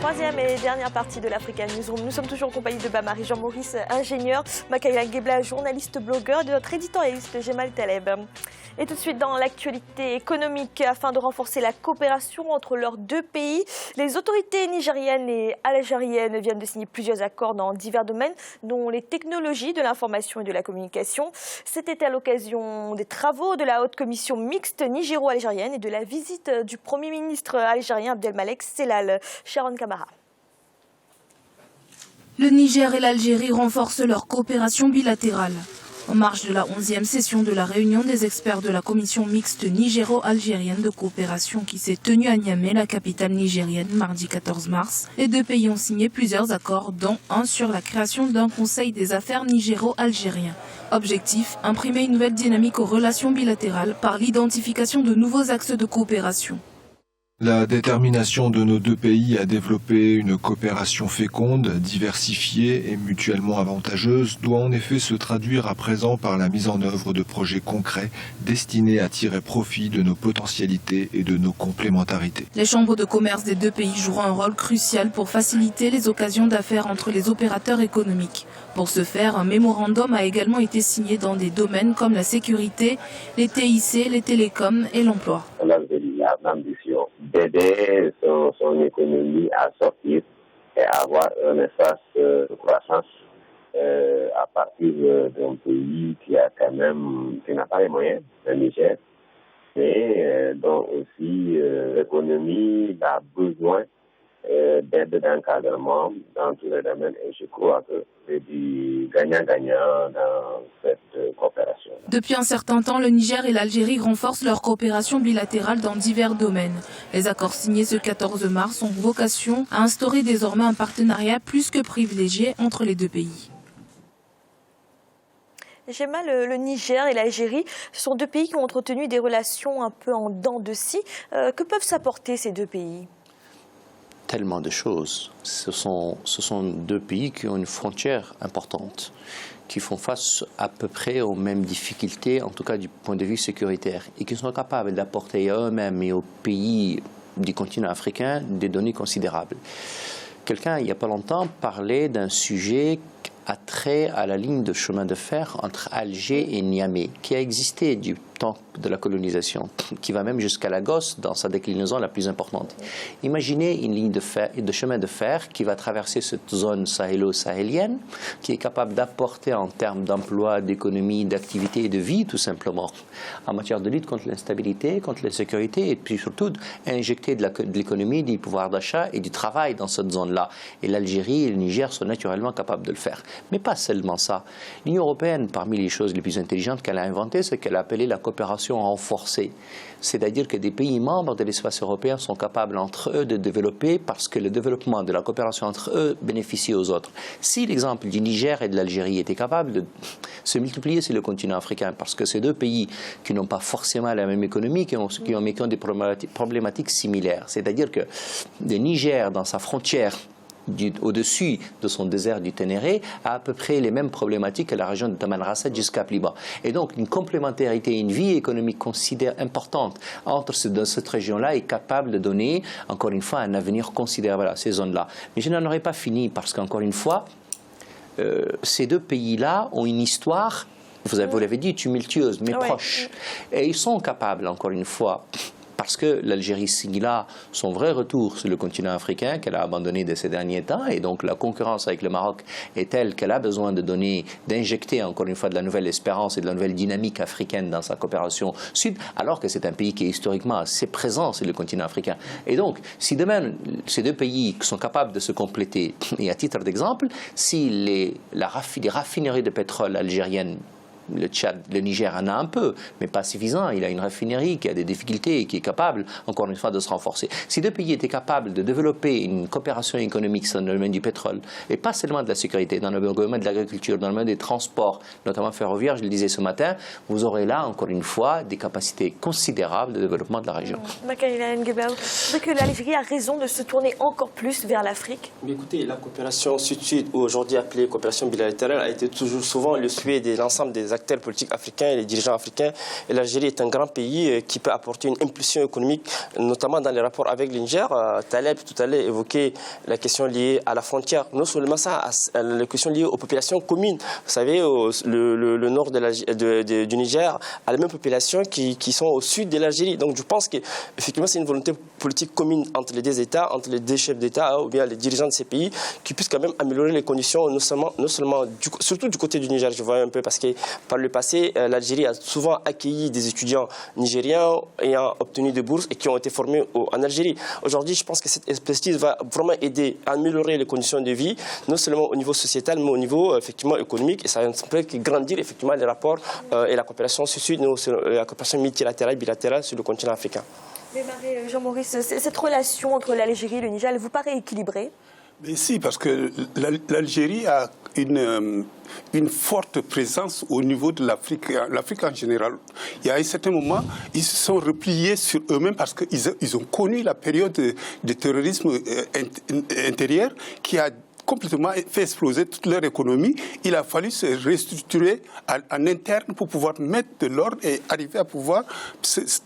Troisième et dernière partie de l'Africa Newsroom. Nous sommes toujours en compagnie de Bamari Jean-Maurice, ingénieur, Makaila Gebla, journaliste blogueur, et de notre éditorialiste Jemal Taleb. Et tout de suite dans l'actualité économique, afin de renforcer la coopération entre leurs deux pays, les autorités nigériennes et algériennes viennent de signer plusieurs accords dans divers domaines, dont les technologies de l'information et de la communication. C'était à l'occasion des travaux de la haute commission mixte nigéro-algérienne et de la visite du Premier ministre algérien Abdelmalek Sellal. Sharon Kamara. Le Niger et l'Algérie renforcent leur coopération bilatérale. En marge de la 11e session de la réunion des experts de la commission mixte nigéro-algérienne de coopération qui s'est tenue à Niamey, la capitale nigérienne, mardi 14 mars, les deux pays ont signé plusieurs accords, dont un sur la création d'un conseil des affaires nigéro-algérien. Objectif, imprimer une nouvelle dynamique aux relations bilatérales par l'identification de nouveaux axes de coopération. La détermination de nos deux pays à développer une coopération féconde, diversifiée et mutuellement avantageuse doit en effet se traduire à présent par la mise en œuvre de projets concrets destinés à tirer profit de nos potentialités et de nos complémentarités. Les chambres de commerce des deux pays joueront un rôle crucial pour faciliter les occasions d'affaires entre les opérateurs économiques. Pour ce faire, un mémorandum a également été signé dans des domaines comme la sécurité, les TIC, les télécoms et l'emploi. L'ambition d'aider son économie à sortir et avoir un espace de croissance à partir d'un pays qui n'a pas les moyens, le Niger, mais dont aussi l'économie a besoin d'aide d'encadrement dans tous les domaines, et je crois que c'est du gagnant-gagnant dans cette coopération. Depuis un certain temps, le Niger et l'Algérie renforcent leur coopération bilatérale dans divers domaines. Les accords signés ce 14 mars ont vocation à instaurer désormais un partenariat plus que privilégié entre les deux pays. Gemma, le Niger et l'Algérie sont deux pays qui ont entretenu des relations un peu en dents de scie. Que peuvent s'apporter ces deux pays ? Tellement de choses. Ce sont deux pays qui ont une frontière importante, qui font face à peu près aux mêmes difficultés, en tout cas du point de vue sécuritaire, et qui sont capables d'apporter à eux-mêmes et aux pays du continent africain des données considérables. Quelqu'un, il n'y a pas longtemps, parlait d'un sujet a trait à la ligne de chemin de fer entre Alger et Niamey, qui a existé du temps de la colonisation, qui va même jusqu'à Lagos dans sa déclinaison la plus importante. Imaginez une ligne de chemin de fer qui va traverser cette zone sahélo-sahélienne, qui est capable d'apporter en termes d'emploi, d'économie, d'activité et de vie, tout simplement, en matière de lutte contre l'instabilité, contre l'insécurité, et puis surtout injecter de l'économie, du pouvoir d'achat et du travail dans cette zone-là. Et l'Algérie et le Niger sont naturellement capables de le faire. Mais pas seulement ça. L'Union européenne, parmi les choses les plus intelligentes qu'elle a inventées, c'est qu'elle a appelé la coopération renforcée. C'est-à-dire que des pays membres de l'espace européen sont capables entre eux de développer parce que le développement de la coopération entre eux bénéficie aux autres. Si l'exemple du Niger et de l'Algérie était capable de se multiplier sur le continent africain, parce que ces deux pays qui n'ont pas forcément la même économie, qui ont des problématiques similaires. C'est-à-dire que le Niger, dans sa frontière, au-dessus de son désert du Ténéré, a à peu près les mêmes problématiques que la région de Tamanrasset jusqu'à Pliba. Et donc, une complémentarité, une vie économique importante entre cette région-là est capable de donner, encore une fois, un avenir considérable à ces zones-là. Mais je n'en aurais pas fini parce qu'encore une fois, ces deux pays-là ont une histoire, vous l'avez dit, tumultueuse, mais proche. Et ils sont capables, encore une fois, parce que l'Algérie signe là son vrai retour sur le continent africain qu'elle a abandonné de ces derniers temps, et donc la concurrence avec le Maroc est telle qu'elle a besoin d'injecter encore une fois de la nouvelle espérance et de la nouvelle dynamique africaine dans sa coopération sud, alors que c'est un pays qui est historiquement assez présent sur le continent africain. Et donc, si demain ces deux pays sont capables de se compléter, et à titre d'exemple, si les raffineries de pétrole algériennes, le Tchad, le Niger en a un peu, mais pas suffisant. Il a une raffinerie qui a des difficultés et qui est capable, encore une fois, de se renforcer. Si deux pays étaient capables de développer une coopération économique dans le domaine du pétrole, et pas seulement de la sécurité, dans le domaine de l'agriculture, dans le domaine des transports, notamment ferroviaires, je le disais ce matin, vous aurez là, encore une fois, des capacités considérables de développement de la région. Makaila Gebla, vous pensez que l'Algérie a raison de se tourner encore plus vers l'Afrique ? Mais écoutez, la coopération sud-sud, aujourd'hui appelée coopération bilatérale, a été toujours souvent le souhait de l'ensemble des acteurs acteurs politiques africains et les dirigeants africains. Et l'Algérie est un grand pays qui peut apporter une impulsion économique, notamment dans les rapports avec le Niger. Taleb, tout à l'heure, évoquait la question liée à la frontière. Non seulement ça, la question liée aux populations communes. Vous savez, le nord du Niger a la même population qui sont au sud de l'Algérie. Donc je pense qu'effectivement, c'est une volonté politique commune entre les deux États, entre les deux chefs d'État ou bien les dirigeants de ces pays, qui puissent quand même améliorer les conditions, surtout du côté du Niger, je vois un peu, parce que par le passé, l'Algérie a souvent accueilli des étudiants nigériens ayant obtenu des bourses et qui ont été formés en Algérie. Aujourd'hui, je pense que cette expertise va vraiment aider à améliorer les conditions de vie, non seulement au niveau sociétal, mais au niveau effectivement économique, et ça ne peut que grandir effectivement les rapports et la coopération sud-sud, la coopération multilatérale, bilatérale sur le continent africain. Mais Jean-Maurice, cette relation entre l'Algérie et le Niger, elle vous paraît équilibrée? Mais si, parce que l'Algérie a une forte présence au niveau de l'Afrique en général. Il y a un certain moment, ils se sont repliés sur eux-mêmes parce qu'ils ont connu la période de terrorisme intérieur qui a complètement fait exploser toute leur économie. Il a fallu se restructurer en interne pour pouvoir mettre de l'ordre et arriver à pouvoir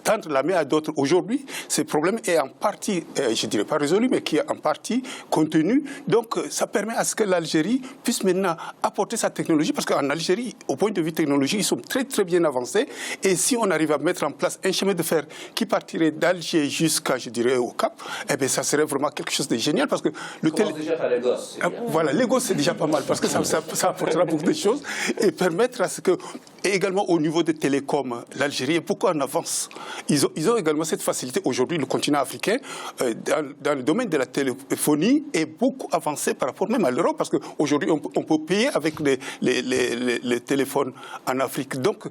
tendre la main à d'autres. Aujourd'hui, ce problème est en partie, je ne dirais pas résolu, mais qui est en partie contenu. Donc, ça permet à ce que l'Algérie puisse maintenant apporter sa technologie, parce qu'en Algérie, au point de vue technologique, ils sont très très bien avancés. Et si on arrive à mettre en place un chemin de fer qui partirait d'Alger jusqu'à, je dirais, au Cap, eh bien, ça serait vraiment quelque chose de génial, parce que le déjà par Lagos. Voilà, Lagos, c'est déjà pas mal, parce que ça apportera beaucoup de choses et permettre à ce que, et également au niveau des télécoms, l'Algérie est beaucoup en avance. Ils ont également cette facilité. Aujourd'hui, le continent africain, dans le domaine de la téléphonie, est beaucoup avancé par rapport même à l'Europe, parce qu'aujourd'hui, on peut payer avec les téléphones en Afrique. Donc,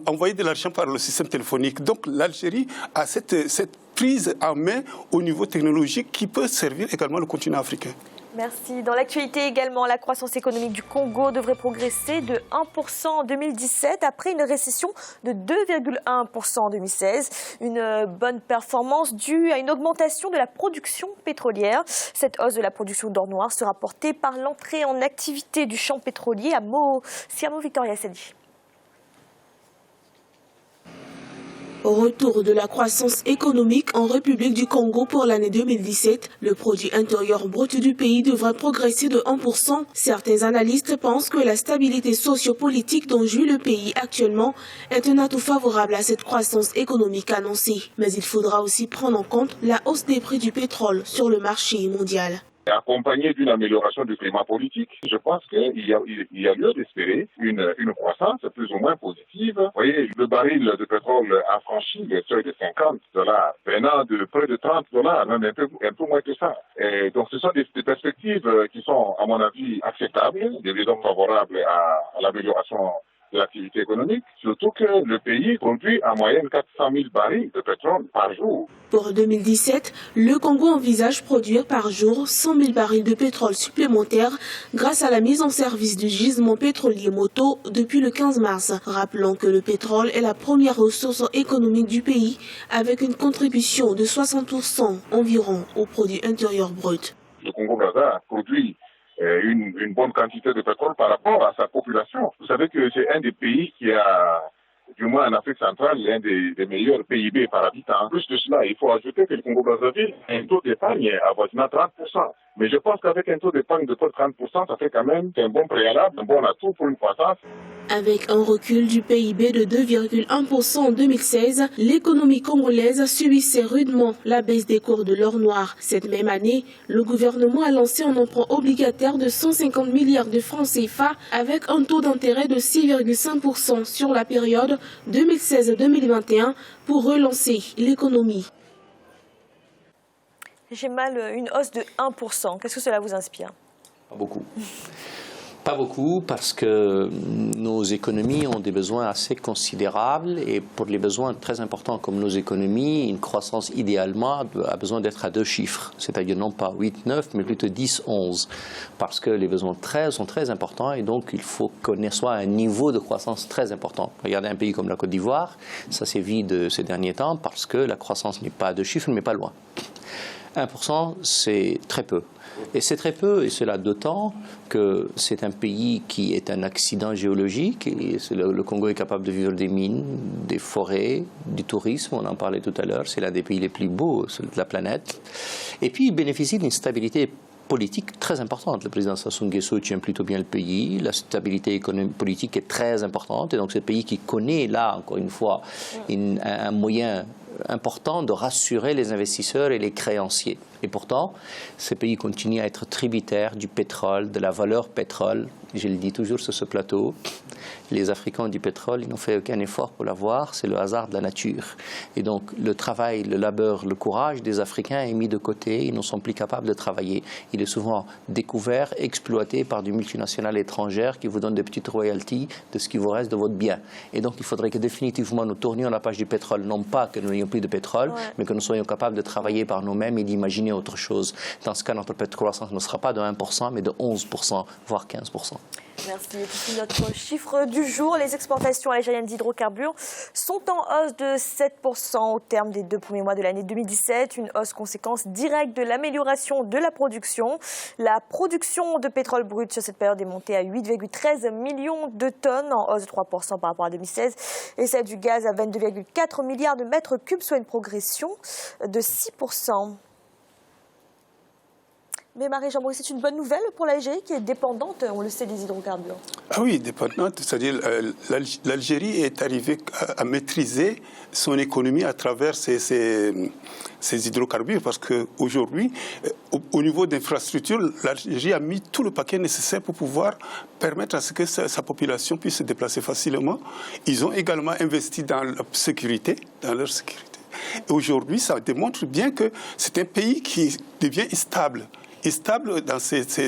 envoyer de l'argent par le système téléphonique. Donc, l'Algérie a cette prise en main au niveau technologique qui peut servir également le continent africain. Merci. Dans l'actualité également, la croissance économique du Congo devrait progresser de 1% en 2017 après une récession de 2,1% en 2016. Une bonne performance due à une augmentation de la production pétrolière. Cette hausse de la production d'or noir sera portée par l'entrée en activité du champ pétrolier à Siamo Victoria Sedi. Au retour de la croissance économique en République du Congo pour l'année 2017, le produit intérieur brut du pays devrait progresser de 1%. Certains analystes pensent que la stabilité sociopolitique dont jouit le pays actuellement est un atout favorable à cette croissance économique annoncée. Mais il faudra aussi prendre en compte la hausse des prix du pétrole sur le marché mondial. Accompagné d'une amélioration du climat politique, je pense qu'il y a lieu d'espérer une croissance plus ou moins positive. Vous voyez, le baril de pétrole a franchi le seuil de $50, venant de près de $30, même un peu moins que ça. Et donc ce sont des perspectives qui sont, à mon avis, acceptables, des raisons favorables à l'amélioration de l'activité économique, surtout que le pays produit en moyenne 400 000 barils de pétrole par jour. Pour 2017, le Congo envisage produire par jour 100 000 barils de pétrole supplémentaires grâce à la mise en service du gisement pétrolier Moto depuis le 15 mars. Rappelons que le pétrole est la première ressource économique du pays avec une contribution de 60% environ au produit intérieur brut. Le Congo-Brazza produit une bonne quantité de pétrole par rapport à sa population. Vous savez que c'est un des pays qui a, du moins en Afrique centrale, l'un des meilleurs PIB par habitant. En plus de cela, il faut ajouter que le Congo-Brazzaville a un taux d'épargne avoisinant 30%. Mais je pense qu'avec un taux d'épargne de près de 30%, ça fait quand même un bon préalable, un bon atout pour une croissance. Avec un recul du PIB de 2,1% en 2016, l'économie congolaise subissait rudement la baisse des cours de l'or noir. Cette même année, le gouvernement a lancé un emprunt obligataire de 150 milliards de francs CFA avec un taux d'intérêt de 6,5% sur la période 2016-2021 pour relancer l'économie. J'ai mal une hausse de 1%. Qu'est-ce que cela vous inspire? Pas beaucoup. Pas beaucoup parce que nos économies ont des besoins assez considérables et pour les besoins très importants comme nos économies, une croissance idéalement a besoin d'être à 2 chiffres, c'est-à-dire non pas 8, 9 mais plutôt 10, 11 parce que les besoins sont très importants et donc il faut qu'on soit à un niveau de croissance très important. Regardez un pays comme la Côte d'Ivoire, ça s'est vide ces derniers temps parce que la croissance n'est pas à 2 chiffres mais pas loin. 1%, c'est très peu. Et c'est très peu, et cela d'autant que c'est un pays qui est un accident géologique. Et le Congo est capable de vivre des mines, des forêts, du tourisme, on en parlait tout à l'heure, c'est l'un des pays les plus beaux de la planète. Et puis il bénéficie d'une stabilité politique très importante. Le président Sassou Nguesso tient plutôt bien le pays, la stabilité économique politique est très importante, et donc c'est un pays qui connaît là, encore une fois, un moyen important de rassurer les investisseurs et les créanciers. Et pourtant, ces pays continuent à être tributaires du pétrole, de la valeur pétrole. Je le dis toujours sur ce plateau, les Africains ont du pétrole, ils n'ont fait aucun effort pour l'avoir, c'est le hasard de la nature. Et donc le travail, le labeur, le courage des Africains est mis de côté, ils ne sont plus capables de travailler. Il est souvent découvert, exploité par des multinationales étrangères qui vous donnent des petites royalties de ce qui vous reste de votre bien. Et donc il faudrait que définitivement nous tournions la page du pétrole, non pas que nous n'ayons plus de pétrole, mais que nous soyons capables de travailler par nous-mêmes et d'imaginer autre chose. Dans ce cas, notre croissance ne sera pas de 1%, mais de 11%, voire 15%. Merci. Et puis notre chiffre du jour, les exportations algériennes d'hydrocarbures sont en hausse de 7% au terme des 2 premiers mois de l'année 2017, une hausse conséquence directe de l'amélioration de la production. La production de pétrole brut sur cette période est montée à 8,13 millions de tonnes, en hausse de 3% par rapport à 2016, et celle du gaz à 22,4 milliards de mètres cubes, soit une progression de 6%. Mais Marie-Jean Maurice, c'est une bonne nouvelle pour l'Algérie qui est dépendante, on le sait, des hydrocarbures. Ah oui, dépendante, c'est-à-dire l'Algérie est arrivée à maîtriser son économie à travers ces hydrocarbures, parce qu'aujourd'hui, au niveau d'infrastructures, l'Algérie a mis tout le paquet nécessaire pour pouvoir permettre à ce que sa population puisse se déplacer facilement. Ils ont également investi dans leur sécurité. Aujourd'hui, ça démontre bien que c'est un pays qui devient stable. Et stable dans cette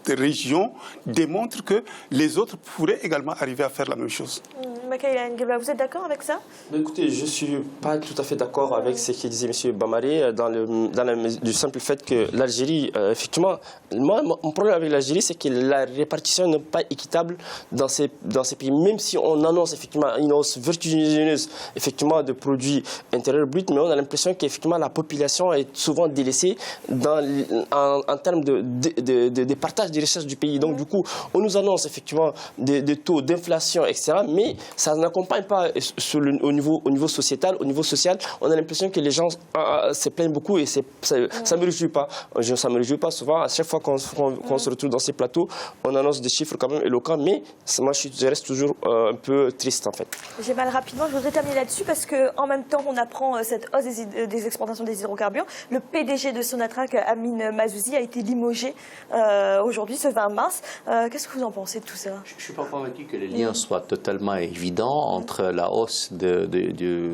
région démontre que les autres pourraient également arriver à faire la même chose. Makaïla Nguebla, vous êtes d'accord avec ça? Écoutez, je ne suis pas tout à fait d'accord avec ce que disait M. Bamari du simple fait que l'Algérie, effectivement, moi, mon problème avec l'Algérie, c'est que la répartition n'est pas équitable dans ces pays. Même si on annonce effectivement une hausse vertigineuse effectivement, de produits intérieurs bruts, mais on a l'impression qu'effectivement la population est souvent délaissée en termes de partage des richesses du pays. Donc du coup, on nous annonce effectivement des taux d'inflation, etc., mais ça n'accompagne pas au niveau sociétal. Au niveau social, on a l'impression que les gens se plaignent beaucoup et ça ne me réjouit pas. Ça ne me réjouit pas souvent. À chaque fois qu'on se retrouve dans ces plateaux, on annonce des chiffres quand même éloquents, mais moi je reste toujours un peu triste en fait. J'ai mal rapidement, je voudrais terminer là-dessus parce qu'en même temps on apprend cette hausse des exportations des hydrocarbures. Le PDG de Sonatrach, Amin Mazouzi, a été limogé aujourd'hui, ce 20 mars. Qu'est-ce que vous en pensez de tout ça? Je ne suis pas convaincu que les liens soient totalement évident entre la hausse de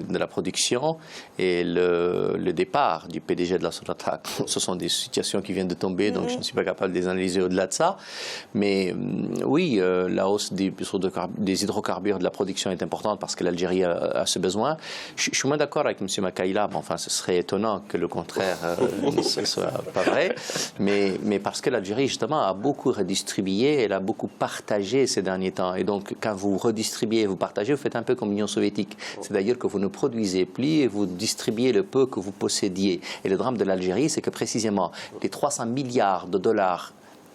la production et le départ du PDG de la Sonatrach. Ce sont des situations qui viennent de tomber, donc je ne suis pas capable de les analyser au-delà de ça. Mais oui, la hausse des hydrocarbures de la production est importante parce que l'Algérie a ce besoin. Je suis moins d'accord avec M. Makaïla, mais enfin, ce serait étonnant que le contraire ne soit pas vrai. Mais parce que l'Algérie, justement, a beaucoup redistribué, elle a beaucoup partagé ces derniers temps. Et donc, quand vous redistribuez, vous partagez, vous faites un peu comme l'Union soviétique. C'est-à-dire que vous ne produisez plus et vous distribuez le peu que vous possédiez. Et le drame de l'Algérie, c'est que précisément les 300 milliards de dollars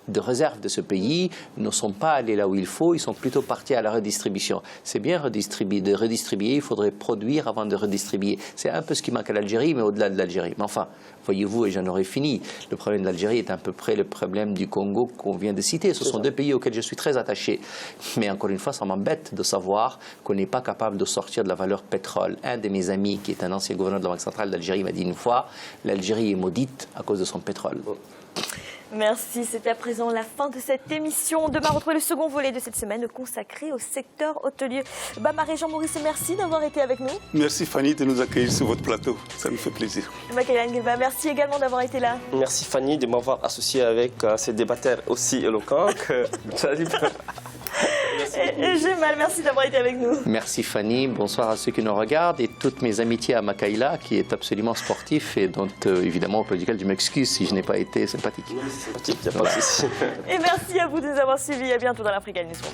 de réserves de ce pays ne sont pas allés là où il faut, ils sont plutôt partis à la redistribution. C'est bien de redistribuer, il faudrait produire avant de redistribuer. C'est un peu ce qui manque à l'Algérie, mais au-delà de l'Algérie. Mais enfin, voyez-vous, et j'en aurais fini, le problème de l'Algérie est à peu près le problème du Congo qu'on vient de citer. Ce sont deux pays auxquels je suis très attaché. Mais encore une fois, ça m'embête de savoir qu'on n'est pas capable de sortir de la valeur pétrole. Un de mes amis, qui est un ancien gouverneur de la Banque centrale d'Algérie, m'a dit une fois, l'Algérie est maudite à cause de son pétrole. Merci, c'est à présent la fin de cette émission. Demain, retrouvez le second volet de cette semaine consacré au secteur hôtelier. Marie-Jean Maurice, merci d'avoir été avec nous. Merci Fanny de nous accueillir sur votre plateau, ça me fait plaisir. Makaïla Nguebla, merci également d'avoir été là. Merci Fanny de m'avoir associé avec ces débatteurs aussi éloquents. Et Gémal, merci d'avoir été avec nous. Merci Fanny, bonsoir à ceux qui nous regardent et toutes mes amitiés à Makaïla qui est absolument sportif et dont évidemment auprès duquel je m'excuse si je n'ai pas été sympathique. Oui, c'est sympathique, il n'y a pas de souci. Et merci à vous de nous avoir suivis, à bientôt dans l'Africa Newsroom.